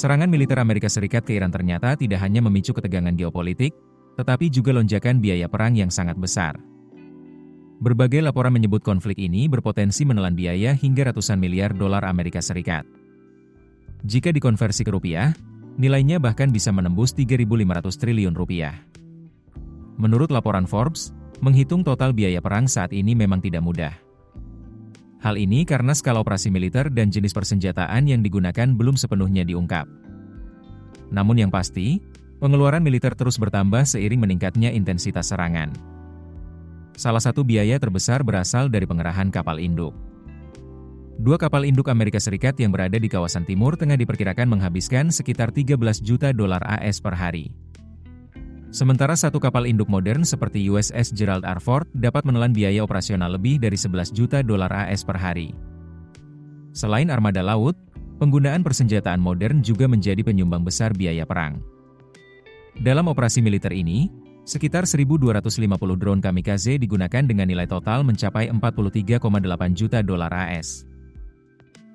Serangan militer Amerika Serikat ke Iran ternyata tidak hanya memicu ketegangan geopolitik, tetapi juga lonjakan biaya perang yang sangat besar. Berbagai laporan menyebut konflik ini berpotensi menelan biaya hingga ratusan miliar dolar Amerika Serikat. Jika dikonversi ke rupiah, nilainya bahkan bisa menembus 3.500 triliun rupiah. Menurut laporan Forbes, menghitung total biaya perang saat ini memang tidak mudah. Hal ini karena skala operasi militer dan jenis persenjataan yang digunakan belum sepenuhnya diungkap. Namun yang pasti, pengeluaran militer terus bertambah seiring meningkatnya intensitas serangan. Salah satu biaya terbesar berasal dari pengerahan kapal induk. 2 kapal induk Amerika Serikat yang berada di kawasan Timur Tengah diperkirakan menghabiskan sekitar 13 juta dolar AS per hari. Sementara 1 kapal induk modern seperti USS Gerald R. Ford dapat menelan biaya operasional lebih dari 11 juta dolar AS per hari. Selain armada laut, penggunaan persenjataan modern juga menjadi penyumbang besar biaya perang. Dalam operasi militer ini, sekitar 1.250 drone kamikaze digunakan dengan nilai total mencapai 43,8 juta dolar AS.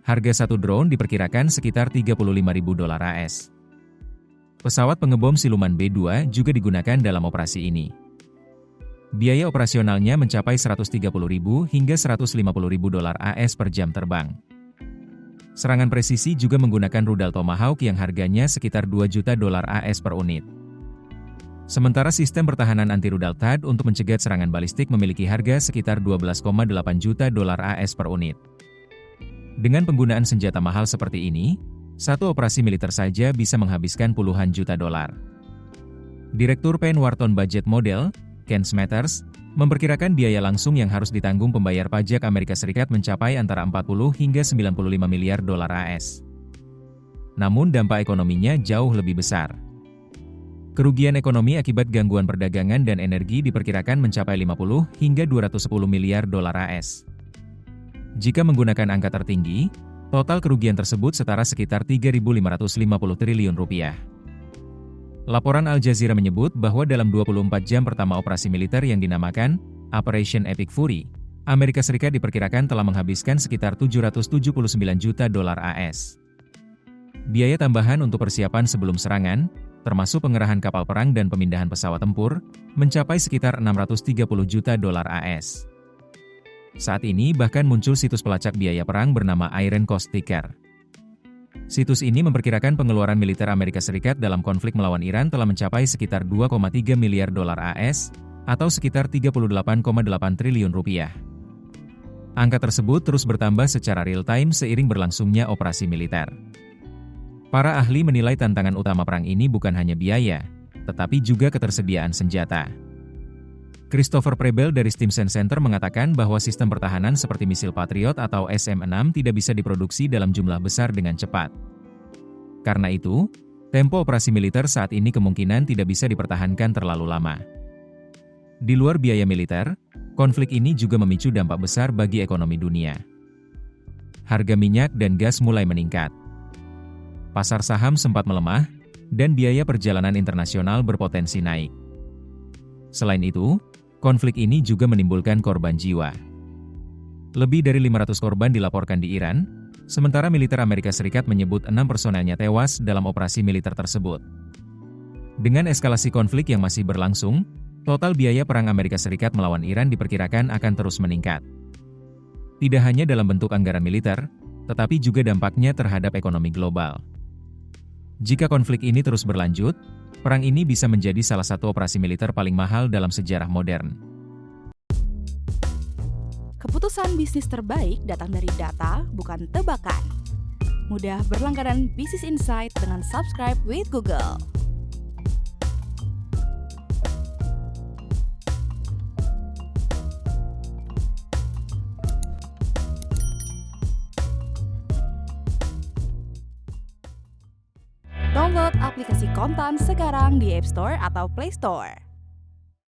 Harga satu drone diperkirakan sekitar 35.000 dolar AS. Pesawat pengebom siluman B-2 juga digunakan dalam operasi ini. Biaya operasionalnya mencapai 130.000 hingga 150.000 dolar AS per jam terbang. Serangan presisi juga menggunakan rudal Tomahawk yang harganya sekitar 2 juta dolar AS per unit. Sementara sistem pertahanan anti-rudal THAAD untuk mencegah serangan balistik memiliki harga sekitar 12,8 juta dolar AS per unit. Dengan penggunaan senjata mahal seperti ini, satu operasi militer saja bisa menghabiskan puluhan juta dolar. Direktur Penn Wharton Budget Model, Ken Smathers, memperkirakan biaya langsung yang harus ditanggung pembayar pajak Amerika Serikat mencapai antara 40 hingga 95 miliar dolar AS. Namun dampak ekonominya jauh lebih besar. Kerugian ekonomi akibat gangguan perdagangan dan energi diperkirakan mencapai 50 hingga 210 miliar dolar AS. Jika menggunakan angka tertinggi, total kerugian tersebut setara sekitar 3.550 triliun rupiah. Laporan Al Jazeera menyebut bahwa dalam 24 jam pertama operasi militer yang dinamakan Operation Epic Fury, Amerika Serikat diperkirakan telah menghabiskan sekitar 779 juta dolar AS. Biaya tambahan untuk persiapan sebelum serangan, termasuk pengerahan kapal perang dan pemindahan pesawat tempur, mencapai sekitar 630 juta dolar AS. Saat ini bahkan muncul situs pelacak biaya perang bernama Iron Cost Ticker. Situs ini memperkirakan pengeluaran militer Amerika Serikat dalam konflik melawan Iran telah mencapai sekitar 2,3 miliar dolar AS, atau sekitar 38,8 triliun rupiah. Angka tersebut terus bertambah secara real-time seiring berlangsungnya operasi militer. Para ahli menilai tantangan utama perang ini bukan hanya biaya, tetapi juga ketersediaan senjata. Christopher Preble dari Stimson Center mengatakan bahwa sistem pertahanan seperti misil Patriot atau SM-6 tidak bisa diproduksi dalam jumlah besar dengan cepat. Karena itu, tempo operasi militer saat ini kemungkinan tidak bisa dipertahankan terlalu lama. Di luar biaya militer, konflik ini juga memicu dampak besar bagi ekonomi dunia. Harga minyak dan gas mulai meningkat. Pasar saham sempat melemah, dan biaya perjalanan internasional berpotensi naik. Selain itu, konflik ini juga menimbulkan korban jiwa. Lebih dari 500 korban dilaporkan di Iran, sementara militer Amerika Serikat menyebut 6 personelnya tewas dalam operasi militer tersebut. Dengan eskalasi konflik yang masih berlangsung, total biaya perang Amerika Serikat melawan Iran diperkirakan akan terus meningkat. Tidak hanya dalam bentuk anggaran militer, tetapi juga dampaknya terhadap ekonomi global. Jika konflik ini terus berlanjut, perang ini bisa menjadi salah satu operasi militer paling mahal dalam sejarah modern. Keputusan bisnis terbaik datang dari data, bukan tebakan. Mudah berlangganan Business Insight dengan subscribe with Google. Download aplikasi Kontan sekarang di App Store atau Play Store.